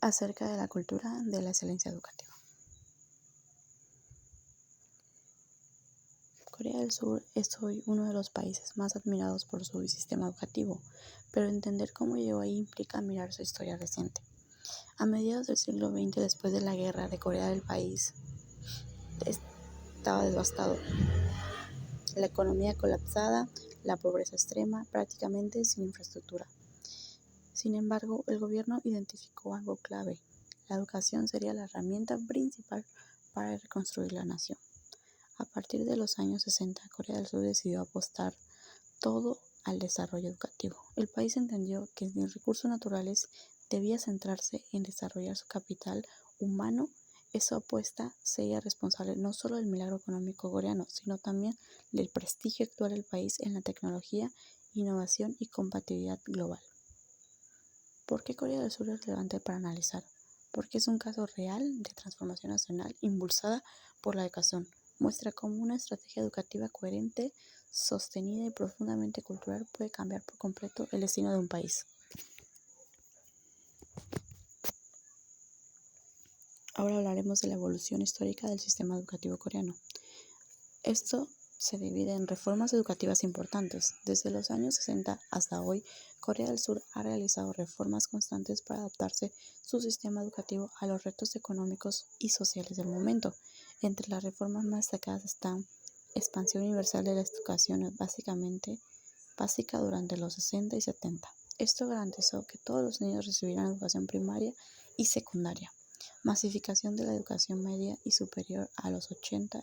acerca de la cultura de la excelencia educativa. Corea del Sur es hoy uno de los países más admirados por su sistema educativo, pero entender cómo llegó ahí implica mirar su historia reciente. A mediados del siglo XX, después de la guerra de Corea, el país estaba devastado. La economía colapsada, la pobreza extrema, prácticamente sin infraestructura. Sin embargo, el gobierno identificó algo clave: la educación sería la herramienta principal para reconstruir la nación. A partir de los años 60, Corea del Sur decidió apostar todo al desarrollo educativo. El país entendió que sin recursos naturales debía centrarse en desarrollar su capital humano. Esa apuesta sería responsable no solo del milagro económico coreano, sino también del prestigio actual del país en la tecnología, innovación y competitividad global. ¿Por qué Corea del Sur es relevante para analizar? Porque es un caso real de transformación nacional impulsada por la educación. Muestra cómo una estrategia educativa coherente, sostenida y profundamente cultural puede cambiar por completo el destino de un país. Ahora hablaremos de la evolución histórica del sistema educativo coreano. Esto se divide en reformas educativas importantes. Desde los años 60 hasta hoy, Corea del Sur ha realizado reformas constantes para adaptarse su sistema educativo a los retos económicos y sociales del momento. Entre las reformas más destacadas están expansión universal de la educación básica durante los 60 y 70. Esto garantizó que todos los niños recibieran educación primaria y secundaria. Masificación de la educación media y superior en los 80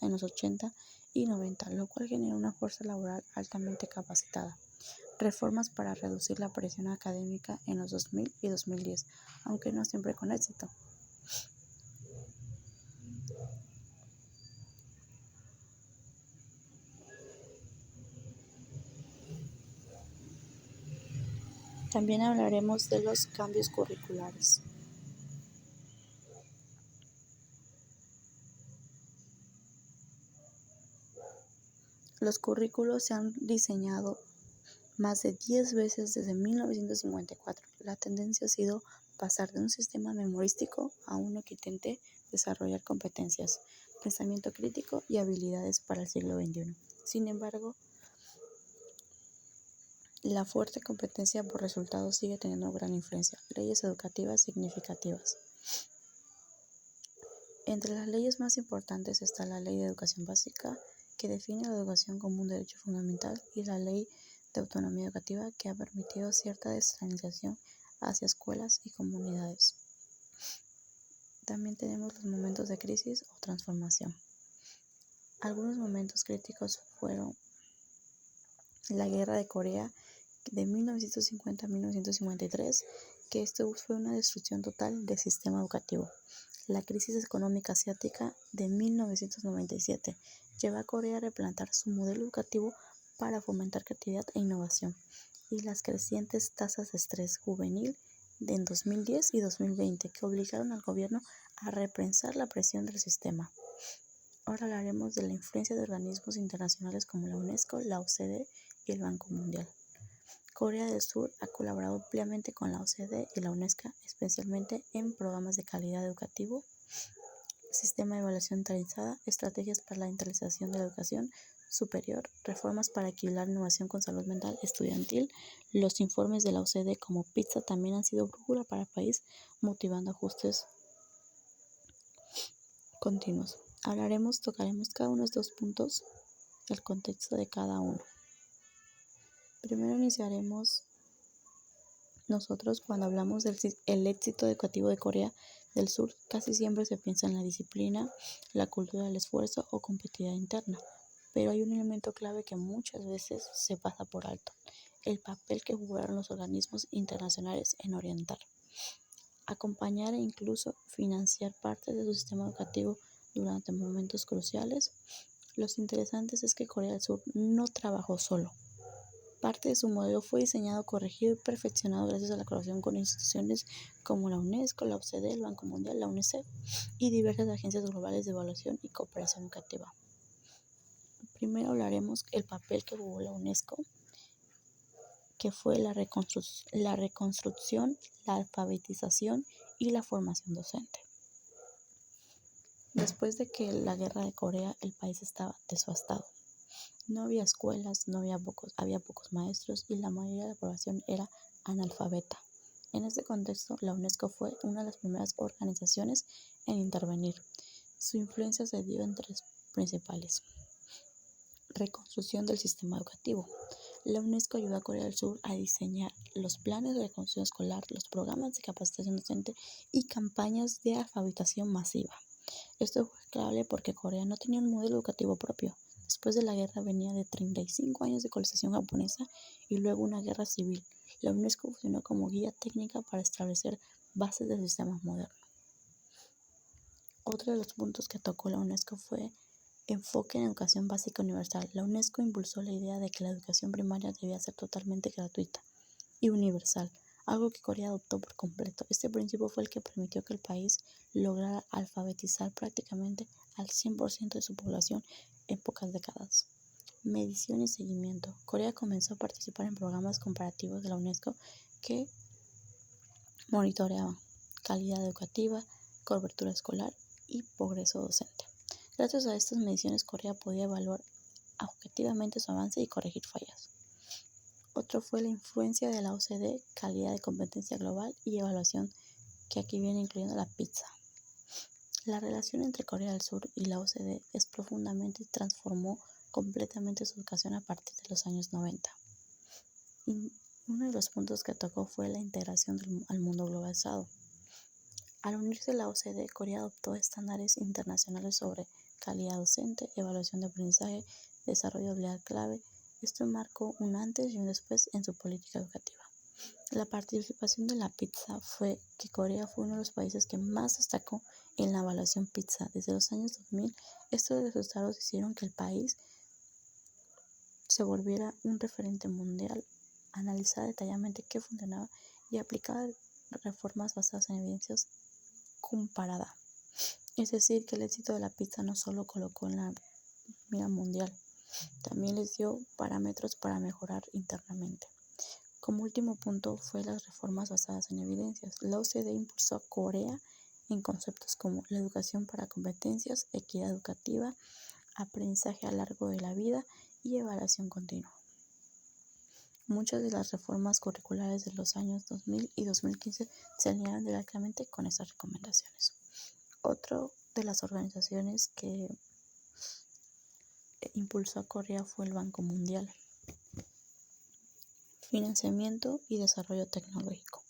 y 90, lo cual generó una fuerza laboral altamente capacitada. Reformas para reducir la presión académica en los 2000 y 2010, aunque no siempre con éxito. También hablaremos de los cambios curriculares. Los currículos se han diseñado más de 10 veces desde 1954. La tendencia ha sido pasar de un sistema memorístico a uno que intente desarrollar competencias, pensamiento crítico y habilidades para el siglo XXI. Sin embargo, la fuerte competencia por resultados sigue teniendo gran influencia. Leyes educativas significativas. Entre las leyes más importantes está la Ley de Educación Básica, que define la educación como un derecho fundamental, y la Ley de Autonomía Educativa, que ha permitido cierta descentralización hacia escuelas y comunidades. También tenemos los momentos de crisis o transformación. Algunos momentos críticos fueron la Guerra de Corea de 1950 a 1953, que esto fue una destrucción total del sistema educativo. La crisis económica asiática de 1997 llevó a Corea a replantear su modelo educativo para fomentar creatividad e innovación, y las crecientes tasas de estrés juvenil en 2010 y 2020 que obligaron al gobierno a repensar la presión del sistema. Ahora hablaremos de la influencia de organismos internacionales como la UNESCO, la OCDE y el Banco Mundial. Corea del Sur ha colaborado ampliamente con la OCDE y la UNESCO, especialmente en programas de calidad educativo, sistema de evaluación centralizada, estrategias para la internalización de la educación superior, reformas para equilibrar innovación con salud mental estudiantil. Los informes de la OCDE como PISA también han sido brújula para el país, motivando ajustes continuos. Tocaremos cada uno de estos puntos, el contexto de cada uno. Primero iniciaremos nosotros cuando hablamos del éxito educativo de Corea del Sur. Casi siempre se piensa en la disciplina, la cultura del esfuerzo o competitividad interna, pero hay un elemento clave que muchas veces se pasa por alto: el papel que jugaron los organismos internacionales en orientar, acompañar e incluso financiar parte de su sistema educativo durante momentos cruciales. Lo interesante es que Corea del Sur no trabajó solo. Parte de su modelo fue diseñado, corregido y perfeccionado gracias a la colaboración con instituciones como la UNESCO, la OCDE, el Banco Mundial, la UNICEF y diversas agencias globales de evaluación y cooperación educativa. Primero hablaremos del papel que jugó la UNESCO, que fue la reconstrucción, la alfabetización y la formación docente. Después de que la guerra de Corea, el país estaba devastado. No había escuelas, había pocos maestros y la mayoría de la población era analfabeta. En este contexto, la UNESCO fue una de las primeras organizaciones en intervenir. Su influencia se dio en tres principales. Reconstrucción del sistema educativo. La UNESCO ayudó a Corea del Sur a diseñar los planes de reconstrucción escolar, los programas de capacitación docente y campañas de alfabetización masiva. Esto fue clave porque Corea no tenía un modelo educativo propio. Después de la guerra venía de 35 años de colonización japonesa y luego una guerra civil. La UNESCO funcionó como guía técnica para establecer bases de sistemas modernos. Otro de los puntos que tocó la UNESCO fue enfoque en educación básica universal. La UNESCO impulsó la idea de que la educación primaria debía ser totalmente gratuita y universal, algo que Corea adoptó por completo. Este principio fue el que permitió que el país lograra alfabetizar prácticamente al 100% de su población en pocas décadas. Medición y seguimiento. Corea comenzó a participar en programas comparativos de la UNESCO que monitoreaban calidad educativa, cobertura escolar y progreso docente. Gracias a estas mediciones, Corea podía evaluar objetivamente su avance y corregir fallas. Otro fue la influencia de la OCDE, calidad de competencia global y evaluación, que aquí viene incluyendo la PISA. La relación entre Corea del Sur y la OCDE es profundamente y transformó completamente su educación a partir de los años 90. Y uno de los puntos que tocó fue la integración al mundo globalizado. Al unirse a la OCDE, Corea adoptó estándares internacionales sobre calidad docente, evaluación de aprendizaje, desarrollo de habilidad clave. Esto marcó un antes y un después en su política educativa. La participación de la PISA fue que Corea fue uno de los países que más destacó en la evaluación PISA. Desde los años 2000, estos resultados hicieron que el país se volviera un referente mundial, analizaba detalladamente qué funcionaba y aplicaba reformas basadas en evidencias comparada. Es decir, que el éxito de la PISA no solo colocó en la mira mundial, también les dio parámetros para mejorar internamente. Como último punto fue las reformas basadas en evidencias. La OCDE impulsó a Corea en conceptos como la educación para competencias, equidad educativa, aprendizaje a lo largo de la vida y evaluación continua. Muchas de las reformas curriculares de los años 2000 y 2015 se alinearon directamente con esas recomendaciones. Otra de las organizaciones que impulsó a Corea fue el Banco Mundial. Financiamiento y desarrollo tecnológico.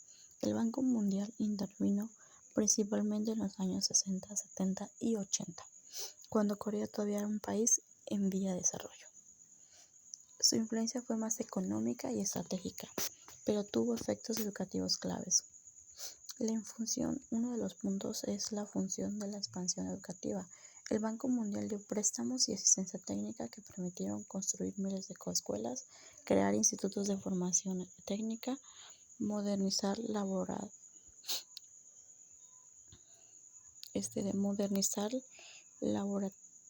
El Banco Mundial intervino principalmente en los años 60, 70 y 80, cuando Corea todavía era un país en vía de desarrollo. Su influencia fue más económica y estratégica, pero tuvo efectos educativos claves. Uno de los puntos es la función de la expansión educativa. El Banco Mundial dio préstamos y asistencia técnica que permitieron construir miles de escuelas, crear institutos de formación técnica, modernizar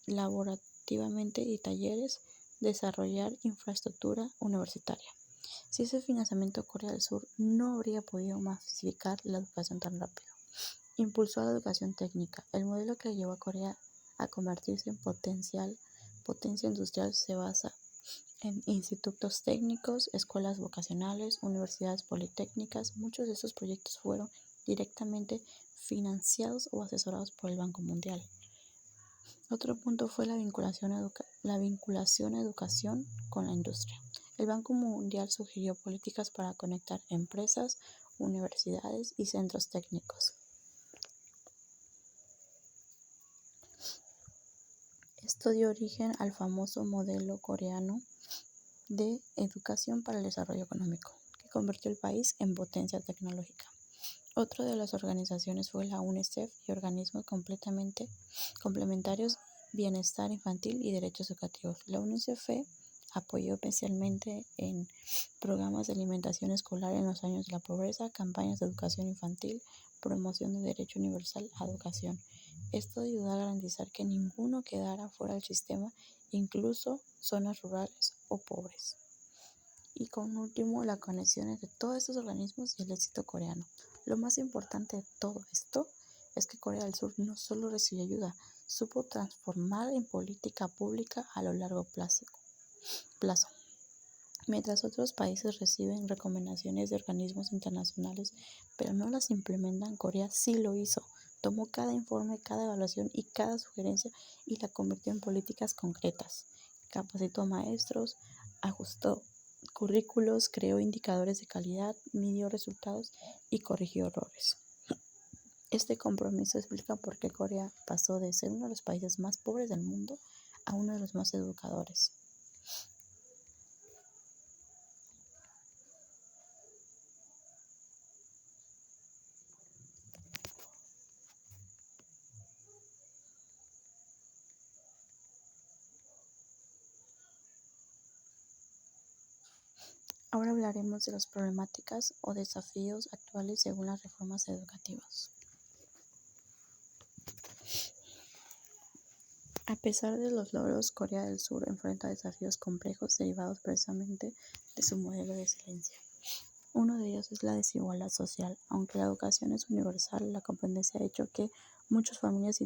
laborativamente y talleres, desarrollar infraestructura universitaria. Si ese financiamiento Corea del Sur no habría podido masificar la educación tan rápido. Impulsó la educación técnica. El modelo que llevó a Corea a convertirse en potencia industrial se basa en institutos técnicos, escuelas vocacionales, universidades politécnicas. Muchos de estos proyectos fueron directamente financiados o asesorados por el Banco Mundial. Otro punto fue la vinculación educación con la industria. El Banco Mundial sugirió políticas para conectar empresas, universidades y centros técnicos. Esto dio origen al famoso modelo coreano de educación para el desarrollo económico, que convirtió el país en potencia tecnológica. Otra de las organizaciones fue la UNICEF y organismos complementarios, bienestar infantil y derechos educativos. La UNICEF apoyó especialmente en programas de alimentación escolar en los años de la pobreza, campañas de educación infantil, promoción de derecho universal a educación. Esto ayudó a garantizar que ninguno quedara fuera del sistema, incluso zonas rurales o pobres. Y con último, la conexión entre todos estos organismos y el éxito coreano. Lo más importante de todo esto es que Corea del Sur no solo recibió ayuda, supo transformar en política pública a lo largo plazo. Mientras otros países reciben recomendaciones de organismos internacionales, pero no las implementan, Corea sí lo hizo. Tomó cada informe, cada evaluación y cada sugerencia y la convirtió en políticas concretas. Capacitó maestros, ajustó currículos, creó indicadores de calidad, midió resultados y corrigió errores. Este compromiso explica por qué Corea pasó de ser uno de los países más pobres del mundo a uno de los más educadores. Ahora hablaremos de las problemáticas o desafíos actuales según las reformas educativas. A pesar de los logros, Corea del Sur enfrenta desafíos complejos derivados precisamente de su modelo de excelencia. Uno de ellos es la desigualdad social. Aunque la educación es universal, la competencia ha hecho que muchas familias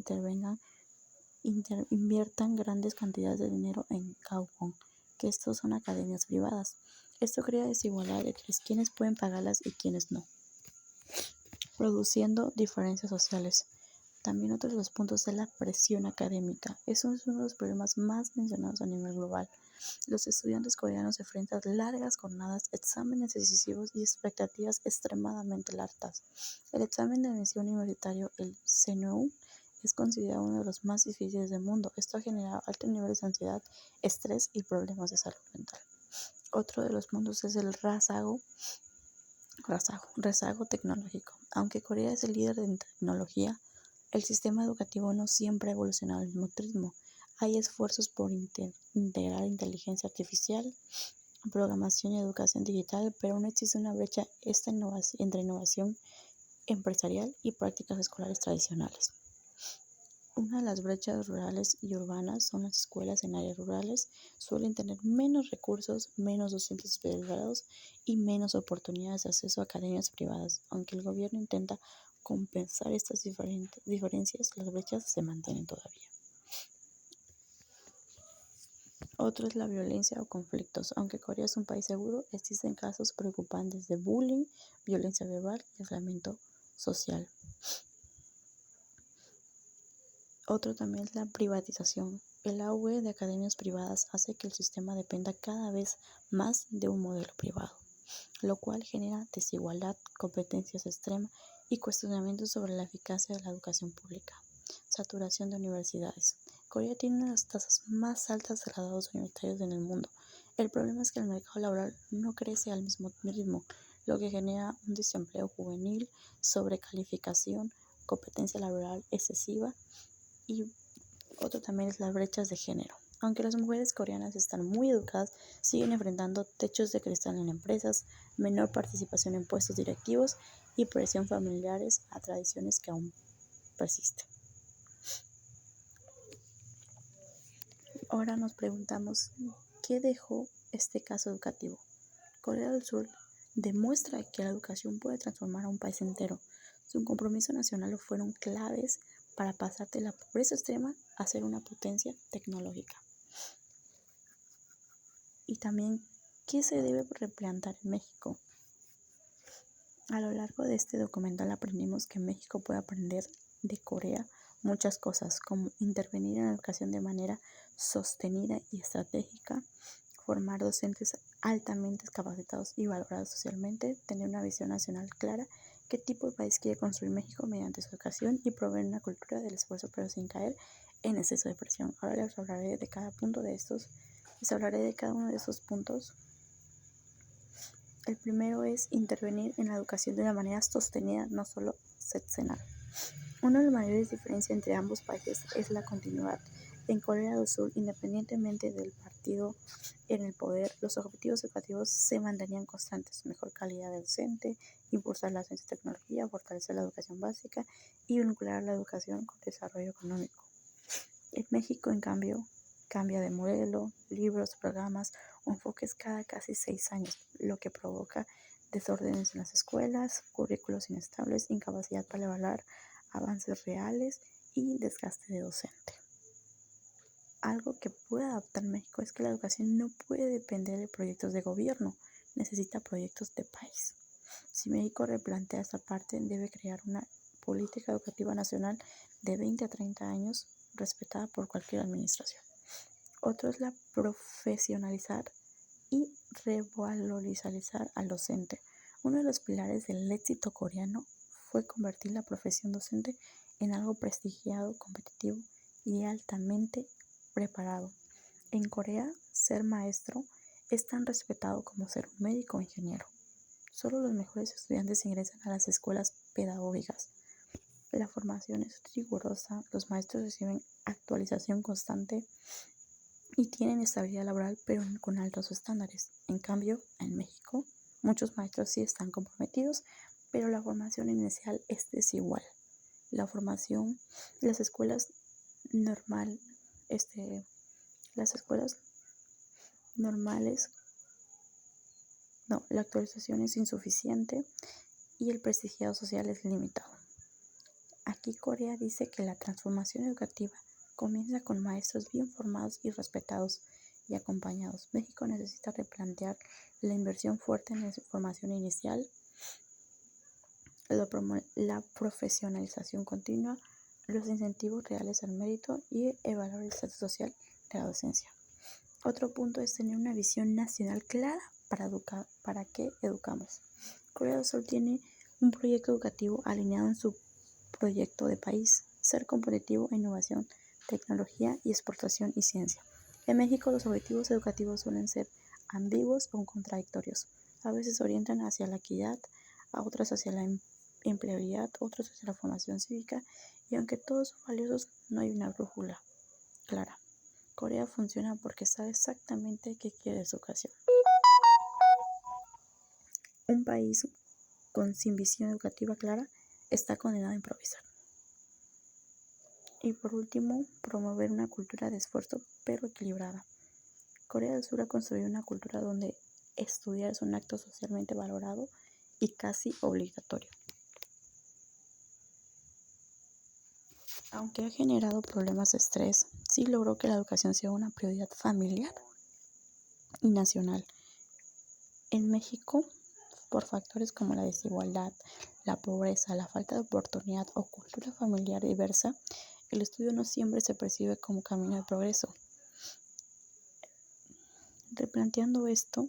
inviertan grandes cantidades de dinero en Kaohsiung, que estos son academias privadas. Esto crea desigualdad entre quienes pueden pagarlas y quienes no, produciendo diferencias sociales. También otro de los puntos es la presión académica. Eso es uno de los problemas más mencionados a nivel global. Los estudiantes coreanos se enfrentan a largas jornadas, exámenes decisivos y expectativas extremadamente altas. El examen de admisión universitario, el CNU, es considerado uno de los más difíciles del mundo. Esto ha generado altos niveles de ansiedad, estrés y problemas de salud mental. Otro de los puntos es el rezago tecnológico. Aunque Corea es el líder en tecnología, el sistema educativo no siempre ha evolucionado al mismo ritmo. Hay esfuerzos por integrar inteligencia artificial, programación y educación digital, pero aún existe una brecha entre innovación empresarial y prácticas escolares tradicionales. Una de las brechas rurales y urbanas son las escuelas en áreas rurales. Suelen tener menos recursos, menos docentes especializados y menos oportunidades de acceso a academias privadas. Aunque el gobierno intenta compensar estas diferencias, las brechas se mantienen todavía. Otro es la violencia o conflictos. Aunque Corea es un país seguro, existen casos preocupantes de bullying, violencia verbal y aislamiento social. Otro también es la privatización. El auge de academias privadas hace que el sistema dependa cada vez más de un modelo privado, lo cual genera desigualdad, competencias extremas y cuestionamientos sobre la eficacia de la educación pública. Saturación de universidades. Corea tiene una de las tasas más altas de graduados universitarios en el mundo. El problema es que el mercado laboral no crece al mismo ritmo, lo que genera un desempleo juvenil, sobrecalificación, competencia laboral excesiva y otro también es las brechas de género. Aunque las mujeres coreanas están muy educadas, siguen enfrentando techos de cristal en empresas, menor participación en puestos directivos y presión familiares a tradiciones que aún persisten. Ahora nos preguntamos, ¿qué dejó este caso educativo? Corea del Sur demuestra que la educación puede transformar a un país entero. Su compromiso nacional fueron claves para pasar de la pobreza extrema a ser una potencia tecnológica. Y también, ¿qué se debe replantar en México? A lo largo de este documental aprendimos que México puede aprender de Corea muchas cosas, como intervenir en la educación de manera sostenida y estratégica, formar docentes altamente capacitados y valorados socialmente, tener una visión nacional clara, qué tipo de país quiere construir México mediante su educación y proveer una cultura del esfuerzo pero sin caer en exceso de presión. Ahora les hablaré de cada uno de estos puntos. El primero es intervenir en la educación de una manera sostenida, no solo sexenal. Una de las mayores diferencias entre ambos países es la continuidad. En Corea del Sur, independientemente del partido en el poder, los objetivos educativos se mantenían constantes: mejor calidad docente, impulsar la ciencia y tecnología, fortalecer la educación básica y vincular la educación con el desarrollo económico. En México, en cambio, cambia de modelo, libros, programas o enfoques cada casi 6 años, lo que provoca desórdenes en las escuelas, currículos inestables, incapacidad para evaluar avances reales y desgaste de docente. Algo que puede adaptar México es que la educación no puede depender de proyectos de gobierno, necesita proyectos de país. Si México replantea esta parte, debe crear una política educativa nacional de 20 a 30 años respetada por cualquier administración. Otro es la profesionalizar y revalorizar al docente. Uno de los pilares del éxito coreano fue convertir la profesión docente en algo prestigiado, competitivo y altamente preparado. En Corea, ser maestro es tan respetado como ser un médico o ingeniero. Solo los mejores estudiantes ingresan a las escuelas pedagógicas. La formación es rigurosa, los maestros reciben actualización constante y tienen estabilidad laboral, pero con altos estándares. En cambio, en México, muchos maestros sí están comprometidos, pero la formación inicial es desigual. La formación, las escuelas normal, las escuelas normales, no, la actualización es insuficiente y el prestigiado social es limitado. Aquí Corea dice que la transformación educativa comienza con maestros bien formados y respetados y acompañados. México necesita replantear la inversión fuerte en la formación inicial, la profesionalización continua, los incentivos reales al mérito y evaluar el estatus social de la docencia. Otro punto es tener una visión nacional clara para qué educamos. Corea del Sur tiene un proyecto educativo alineado en su proyecto de país, ser competitivo en innovación, tecnología y exportación y ciencia. En México los objetivos educativos suelen ser ambiguos o contradictorios. A veces se orientan hacia la equidad, a otros hacia la empleabilidad, otros hacia la formación cívica, y aunque todos son valiosos, no hay una brújula clara. Corea funciona porque sabe exactamente qué quiere de su educación. Un país sin visión educativa clara está condenado a improvisar. Y por último, promover una cultura de esfuerzo pero equilibrada. Corea del Sur ha construido una cultura donde estudiar es un acto socialmente valorado y casi obligatorio. Aunque ha generado problemas de estrés, sí logró que la educación sea una prioridad familiar y nacional. En México, por factores como la desigualdad, la pobreza, la falta de oportunidad o cultura familiar diversa, el estudio no siempre se percibe como camino de progreso. Replanteando esto,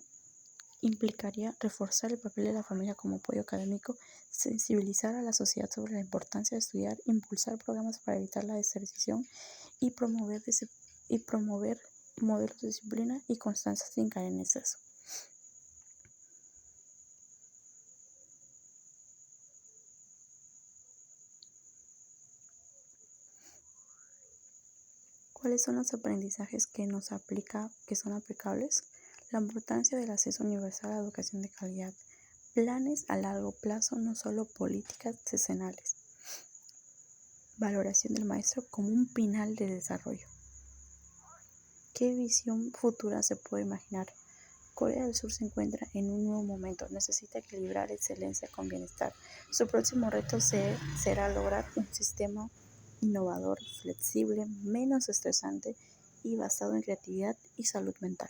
implicaría reforzar el papel de la familia como apoyo académico, sensibilizar a la sociedad sobre la importancia de estudiar, impulsar programas para evitar la deserción y promover modelos de disciplina y constancia sin caer en exceso. ¿Cuáles son los aprendizajes que son aplicables? La importancia del acceso universal a la educación de calidad. Planes a largo plazo, no solo políticas decenales. Valoración del maestro como un pilar de desarrollo. ¿Qué visión futura se puede imaginar? Corea del Sur se encuentra en un nuevo momento, necesita equilibrar excelencia con bienestar. Su próximo reto será lograr un sistema innovador, flexible, menos estresante y basado en creatividad y salud mental.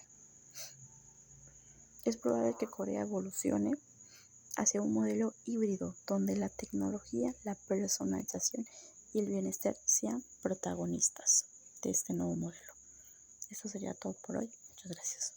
Es probable que Corea evolucione hacia un modelo híbrido donde la tecnología, la personalización y el bienestar sean protagonistas de este nuevo modelo. Eso sería todo por hoy. Muchas gracias.